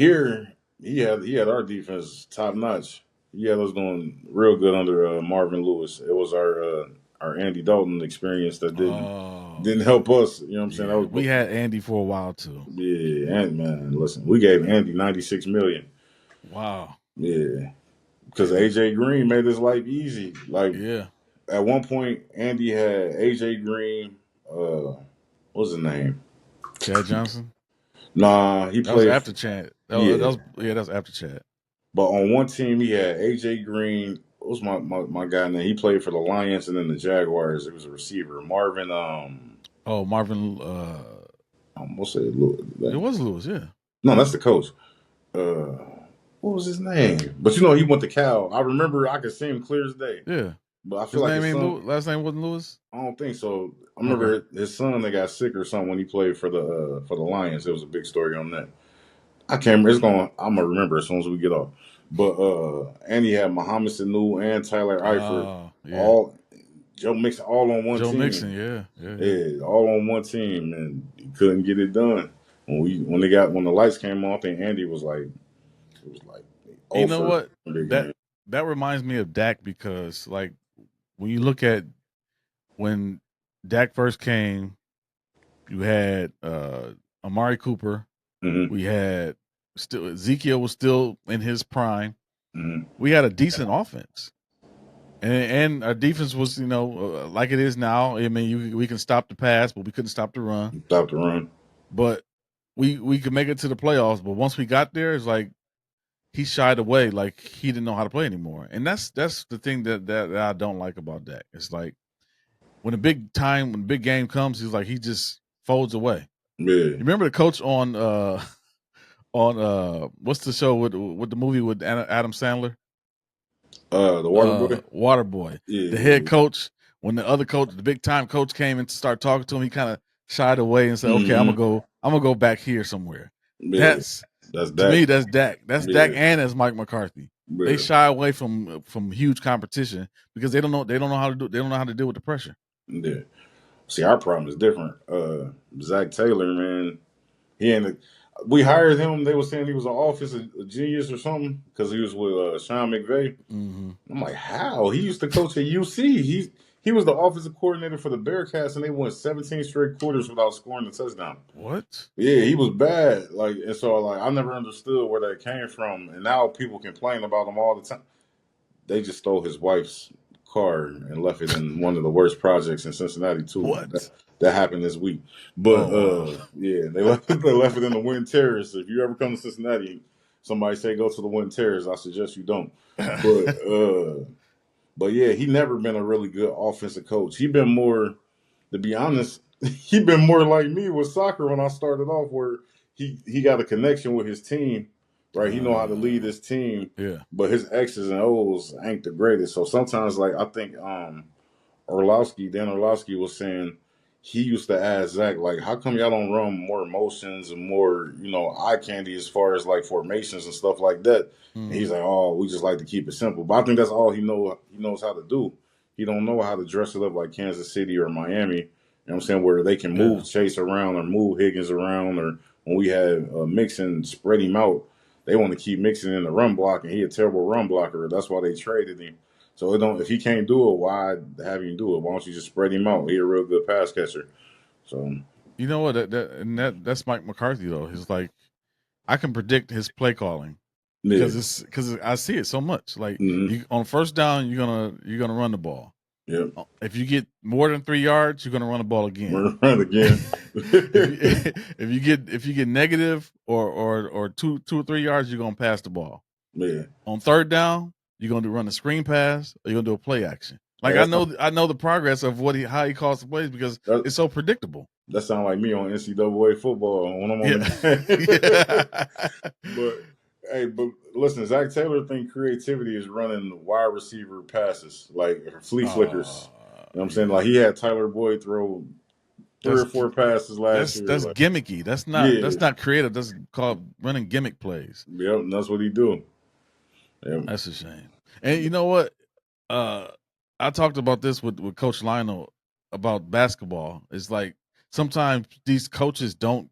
had our defense top notch. He had us doing real good under Marvin Lewis. It was our Andy Dalton experience that didn't Oh, didn't help us. You know what I'm saying? That yeah. was We had Andy for a while too. yeah, and man, listen, we gave Andy 96 million. Wow. Yeah, because Yeah. AJ Green made his life easy. Like Yeah. at one point, Andy had AJ Green. What's his name? Chad Johnson. Nah, he That was played. after Chad. Yeah, That was after Chad. but on one team he had AJ Green. What was my guy name? He played for the Lions and then the Jaguars. It was a receiver, Marvin. Oh, Marvin. What's it? It was Lewis. Yeah. No, that's the coach. uh, what was his name? But you know, he went to Cal. I remember I could see him clear as day. Yeah. But I feel His like name his ain't son. Lewis. Last name wasn't Lewis. I don't think so. I Okay. remember his son. They got sick or something when he played for the Lions. There was a big story on that. I can't remember. It's going. I'm gonna remember as soon as we get off. But and he had Muhammad Sanu and Tyler Eifert, Oh, yeah. all Joe Mixon, all on one Joe Mixon. team. Yeah. Yeah. Yeah, all on one team, and he couldn't get it done. When the lights came on, I think Andy was like, it was like You know over what? the That game. that reminds me of Dak because like when you look at when Dak first came, you had Amari Cooper. Mm-hmm. We had still Ezekiel was still in his prime. Mm-hmm. We had a decent offense. And our defense was, like it is now. I mean, we can stop the pass, but we couldn't stop the run. Stopped the run. But we could make it to the playoffs. But once we got there, it's like he shied away, like he didn't know how to play anymore. And that's the thing that I don't like about Dak. It's like when the big game comes, he's like he just folds away. Yeah. You remember the coach on what's the show with the movie with Adam Sandler? The water boy. Waterboy. Yeah, The yeah, head coach, when the other coach, the big time coach came and started talking to him, he kind of shied away and said, "Okay, mm-hmm. I'm gonna go back here somewhere." Yeah. That's That's to Dak. me, that's Dak. That's Dak Yeah, and that's Mike McCarthy. They yeah, shy away from huge competition because they don't know how to do they don't know how to deal with the pressure. yeah. See, our problem is different. Zach Taylor, man, he ain't. We hired him. They were saying he was an offensive genius or something because he was with Sean McVay. Mm-hmm. I'm like, how? He used to coach at UC. He was the offensive coordinator for the Bearcats, and they won 17 straight quarters without scoring a touchdown. What? Yeah, he was bad. Like, and so like I never understood where that came from. And now people complain about him all the time. They just stole his wife's car and left it in one of the worst projects in Cincinnati too. What? That happened this week. But Oh wow. yeah, they left it in the Wind Terrace. If you ever come to Cincinnati, somebody say go to the Wind Terrace. I suggest you don't. But yeah, he never been a really good offensive coach. He been more, to be honest, he been more like me with soccer when I started off, where he got a connection with his team, right? He know how to lead his team, Yeah. but his X's and O's ain't the greatest. So sometimes, like I think Dan Orlovsky was saying he used to ask Zach, like, how come y'all don't run more emotions and more, eye candy as far as like formations and stuff like that? And Mm-hmm. he's like, oh, we just like to keep it simple. But I think that's all he knows how to do. He don't know how to dress it up like Kansas City or Miami. You know what I'm saying? Where they can Yeah. move Chase around or move Higgins around, or when we had Mixon spread him out, they want to keep Mixon in the run block, and he a terrible run blocker. That's why they traded him. So it don't if he can't do it, why have him do it? Why don't you just spread him out? He a real good pass catcher. So You know what? That's Mike McCarthy though. He's like I can predict his play calling yeah, because I see it so much. Like mm-hmm. you on first down, you're gonna run the ball. Yep. If you get more than 3 yards, you're gonna run the ball again. Run again. If you get negative or 2 or 3 yards, you're gonna pass the ball. Yeah. On third down, you're gonna run a screen pass or you're gonna do a play action. Hey, Like I know the progress of how he calls the plays because that, it's so predictable. that sound like me on NCAA football when I'm on Yeah. the Yeah. but but listen, Zach Taylor think creativity is running wide receiver passes, like flea flickers. You know what I'm saying? Yeah. Like he had Tyler Boyd throw three That's or four passes last year. that's Like, gimmicky. yeah. That's not creative. That's called running gimmick plays. Yep, and that's what he do. Yep. That's a shame. And you know what? I talked about this with Coach Lionel about basketball. It's like sometimes these coaches don't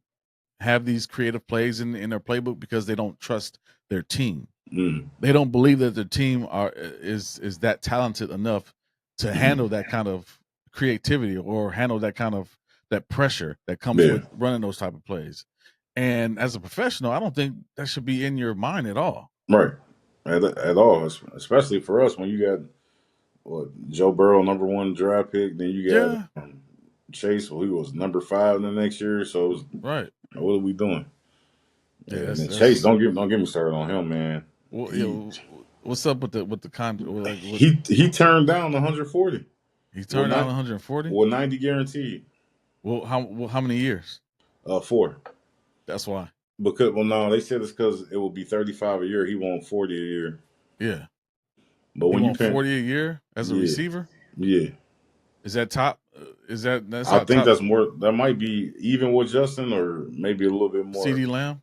have these creative plays in their playbook because they don't trust their team. Mm. They don't believe that their team is that talented enough to handle that kind of creativity or handle that pressure that comes Yeah. with running those type of plays. And as a professional, I don't think that should be in your mind at all. Right. At all, especially for us when you got Joe Burrow, #1 draft pick, then you got Yeah, Chase, who was #5 the next year. So it was, right. what are we doing? Yeah, And then Chase, that's don't get me started on him, man. well, He what's up with the contract? Like, he turned down 140 he with turned down 140. 90 guaranteed. Well, how many years? 4. That's why. Because no, they said it's because it will be 35 a year. He won 40 a year. Yeah, But he when you won pay, 40 a year as a yeah, receiver. yeah. Is that top? That's I not think top? that's more. That might be even with Justin, or maybe a little bit more. CD Lamb.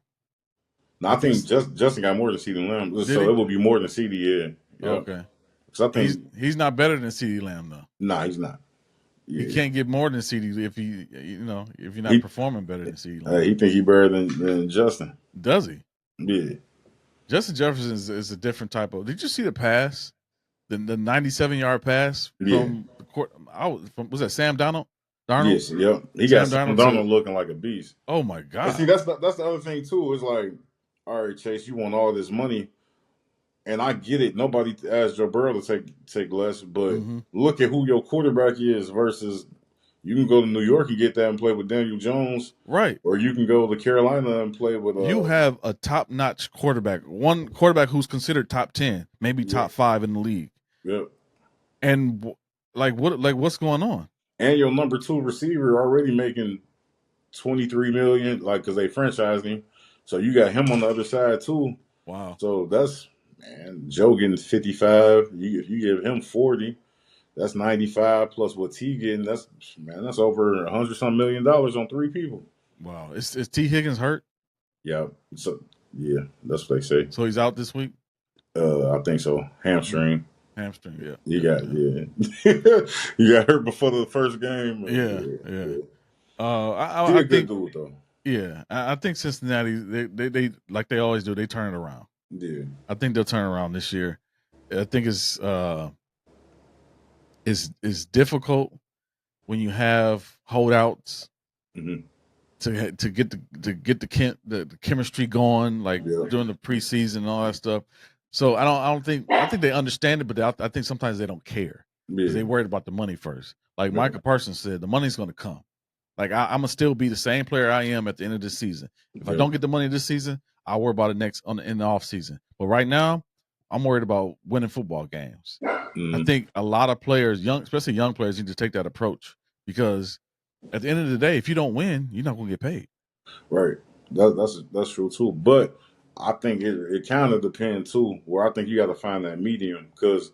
No, I I think think Justin got more than CD Lamb, did so he? it will be more than CD. Yeah, yep. Okay, Because I think he's not better than CD Lamb though. nah, he's not. He Yeah, can't get more than CD if you're not he performing better than CD Lamb. he think he better than Justin. Does he? Yeah, Justin Jefferson is a different type of. Did you see the pass? The 97-yard pass yeah, from the court. Was that Sam Donald? Darnold? yes, yep. He got Sam Sam Darnold to. Donald looking like a beast. Oh my And see, God! that's the other thing too. It's like, all right, Chase, you want all this money, and I get it. Nobody asked Joe Burrow to take less, but Hmm. look at who your quarterback is versus you can go to New York and get that and play with Daniel Jones, Right. or you can go to Carolina and play with You have a top-notch quarterback, one quarterback who's considered top 10, maybe yeah, top 5 in the league, yep. and what's going on? And your number two receiver already making 23 million, like because they franchised him, so you got him on the other side too. Wow. So that's man, Joe getting 55. You give him 40. That's 95 plus what T getting. That's over 100 some million on three people. Wow. Is T Higgins hurt? Yeah. So yeah, that's what they say. So he's out this week? I think so. Hamstring. Hamstring. Yeah. You Yeah. got Yeah. you got hurt before the first game. Yeah. Yeah, Yeah. yeah. He I a good think dude though. yeah. I think Cincinnati they like they always do. They turn it around. Yeah. I think they'll turn around this year. I think it's difficult when you have holdouts Mm-hmm. to get the chemistry going, like Yeah. during the preseason and all that stuff. So I think they understand it, but I think sometimes they don't care because Yeah. they worried about the money first. Like Yeah. Michael Parsons said, the money's going to come. Like I'm gonna still be the same player I am at the end of this season. If I Yeah. don't get the money this season, I'll worry about it in the off season. But right now, I'm worried about winning football games. I Mm-hmm. think a lot of players, especially young players, need to take that approach because at the end of the day, if you don't win, you're not going to get paid. Right. That's true too. But I think it kind of depends too. Where I think you got to find that medium because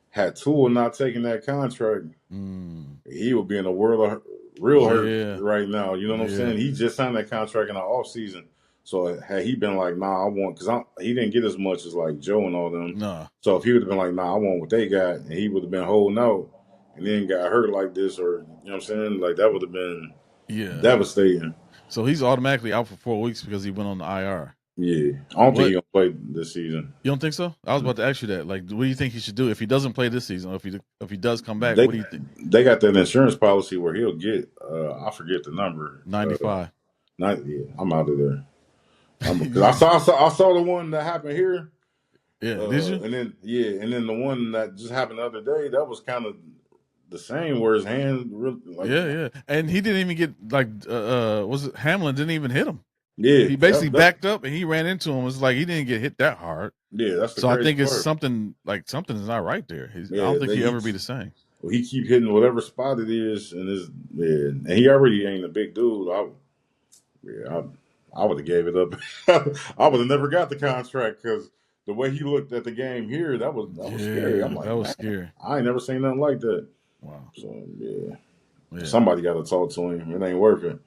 had Tua not taken that contract, Mm, he would be in a world of real hurt yeah, right now. You know what I'm yeah, saying? He just signed that contract in the off season. So had he been like, nah, I want because he didn't get as much as like Joe and all them. nah, So if he would have been like, nah, I want what they got, and he would have been holding out, and then got hurt like this, or you know what I'm saying? Like that would have been yeah. devastating. So he's automatically out for 4 weeks because he went on the IR. Yeah, I don't think What he's gonna play this season. you don't think so? I was about to ask you that. Like, what do you think he should do if he doesn't play this season? Or if he does come back, They what do you think? they got that insurance policy where he'll get I forget the number. 95. Not yeah, I'm out of there. Because I saw the one that happened here, Yeah, did you? and then the one that just happened the other day. That was kind of the same. Where his hand really like Yeah, yeah. And he didn't even get like was it Hamlin didn't even hit him. yeah, He basically backed up and he ran into him. It's like he didn't get hit that hard. yeah. That's the So I crazy think it's part. something is not right there. I Yeah, don't think he'll ever be the same. he keep hitting whatever spot it is, and and he already ain't a big dude. Yeah, I would have gave it up. I would have never got the contract because the way he looked at the game here, that was scary. I'm Yeah, that like, was man, scary. I ain't never seen nothing like that. Wow. So yeah, Yeah. somebody got to talk to him. It ain't worth it.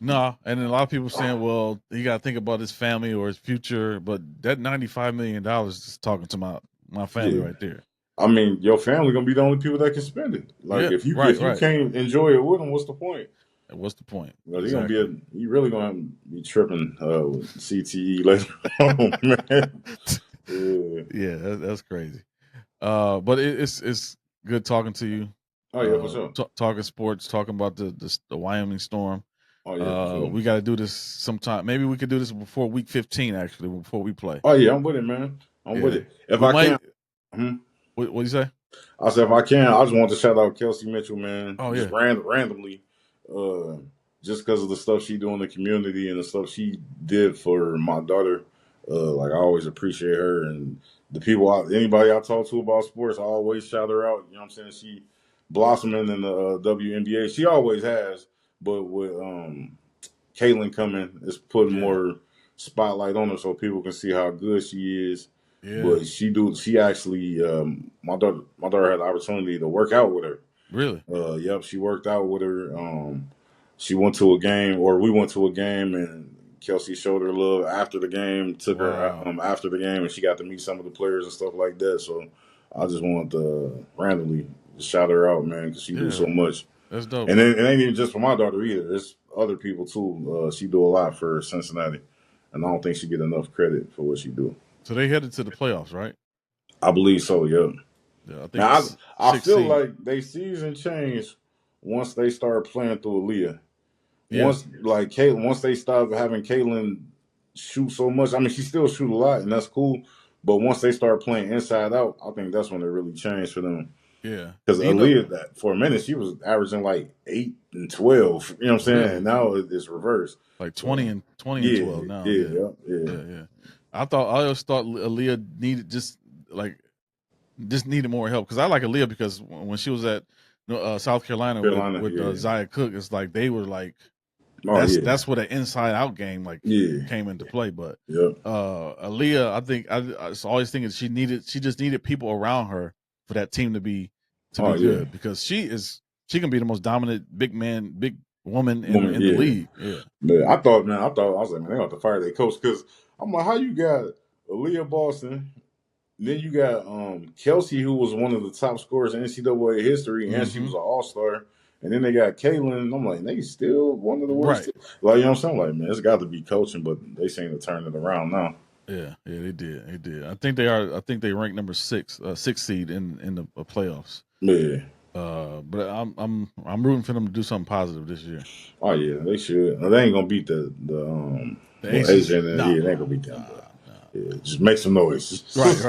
No, and then a lot of people saying, well, you got to think about his family or his future. But that $95 million is talking to my family Yeah, right there. I mean, your family gonna be the only people that can spend it. Like Yeah, if you right. can't enjoy it with them, what's the point? And what's the point? Because Exactly. you really gonna be tripping with CTE later on, man. Yeah. Yeah, that's crazy. But it's good talking to you. Oh yeah, for sure. Talking sports, talking about the Wyoming Storm. Oh yeah, for sure. We got to do this sometime. Maybe we could do this before week 15, actually, before we play. Oh yeah, I'm with it, man. I'm with Yeah, it. If we I might. can, hmm What do you say? I said if I can, I just want to shout out Kelsey Mitchell, man. Oh Just yeah, randomly, uh, just because of the stuff she do in the community and the stuff she did for my daughter. Like I always appreciate her and the people. Anybody I talk to about sports, I always shout her out. You know what I'm saying? She blossoming in the WNBA. She always has, but with Caitlin coming, it's putting yeah, more. spotlight on her so people can see how good she is. Yeah. But she actually my daughter had the opportunity to work out with her. Really? Yep, she worked out with her. She went to a game, or we went to a game, and Kelsey showed her love after the game. Took her Wow. after the game, and she got to meet some of the players and stuff like that. So I just wanted to randomly shout her out, man, because she do so Yeah. much. That's dope. And it ain't even just for my daughter either. It's other people too. She do a lot for Cincinnati, and I don't think she get enough credit for what she do. So they headed to the playoffs, right? I believe so. Yeah. Yeah, I think Now I six feel seed. like they season changed once they started playing through Aaliyah. Yeah. Once they stop having Caitlin shoot so much, I mean she still shoot a lot and that's cool. But once they start playing inside out, I think that's when it really changed for them. Yeah. Because And you know, Aaliyah, that for a minute, she was averaging like 8 and 12. You know what I'm saying? really, And now it's reversed. like So 20 and yeah, 12 now. yeah, Yeah. yeah, yeah. Yeah. I always thought Aaliyah needed just needed more help because I like Aaliyah because when she was at South Carolina Carolina, with yeah. Zaya Cook, it's like they were like Oh yeah, that's where the inside out game yeah, came into play. But yeah. Aaliyah, I think I was always thinking she just needed people around her for that team to be Oh yeah. good because she can be the most dominant big woman Woman, in the yeah. league. Yeah. Yeah, I was like, man, they got to fire their coach because I'm like, how you got Aaliyah Boston, then you got Kelsey, who was one of the top scorers in NCAA history, and she Mm-hmm. was an All Star, and then they got Caitlin. And I'm like, they still one of the worst. Right. Like, you know what I'm saying? Like, man, it's got to be coaching, but they seem to turn it around now. Yeah, they did. They did. I think they are. I think they ranked number six seed in the playoffs. Yeah. But I'm rooting for them to do something positive this year. Oh yeah, they should. They ain't gonna beat the The ACC. Asian. Yeah, they ain't gonna beat them. But yeah, just make some noise. Right.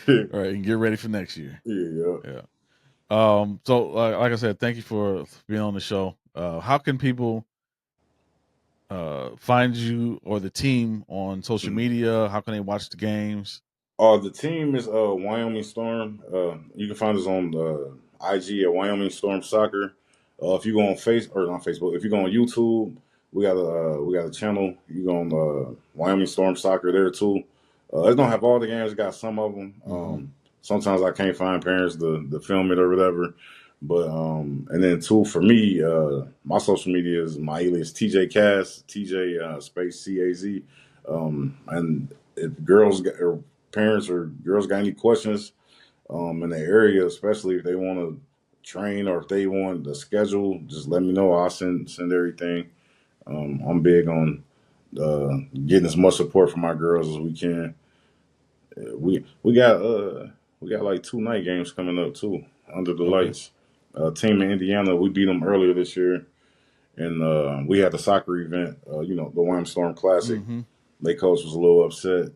Right, and get ready for next year. Yeah. So like I said, thank you for being on the show. How can people find you or the team on social media? How can they watch the games? The team is Wyoming Storm. You can find us on IG at Wyoming Storm Soccer. If you go on not Facebook, if you go on YouTube, we got a channel. You go on Wyoming Storm Soccer there too. It don't have all the games. It got some of them. Sometimes I can't find parents to film it or whatever. But and then too for me, my social media is my alias TJ Cass, TJ space CAZ. And if or parents or girls got any questions in the area, especially if they want to train or if they want the schedule, just let me know. I'll send everything. I'm big on getting as much support from my girls as we can. We got like 2 night games coming up too under the Okay. lights. Team in Indiana, we beat them earlier this year, and we had the soccer event. The Wyoming Storm Classic. Mm-hmm. Their coach was a little upset.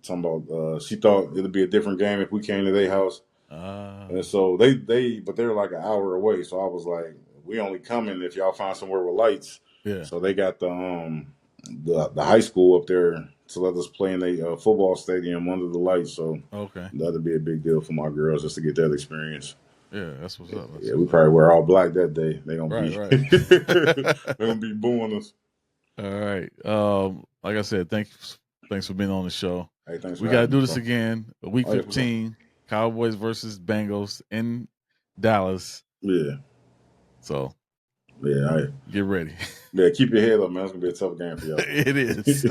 Talking about she thought it'd be a different game if we came to their house. And so but they're like an hour away. So I was like, we only coming if y'all find somewhere with lights. Yeah. So they got the high school up there to let us play in a football stadium under the lights. So Okay. that'd be a big deal for my girls just to get that experience. Yeah, that's what's up. We probably wear all black that day. They gonna be right. they gonna be booing us. All right. Like I said, thanks for being on the show. Hey, thanks. We got to do this again. Week 15, Cowboys versus Bengals in Dallas. Yeah. So, yeah, get ready. Yeah, keep your head up, man. It's gonna be a tough game for y'all. It is.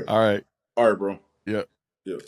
All right. All right, bro. Yep. Yep.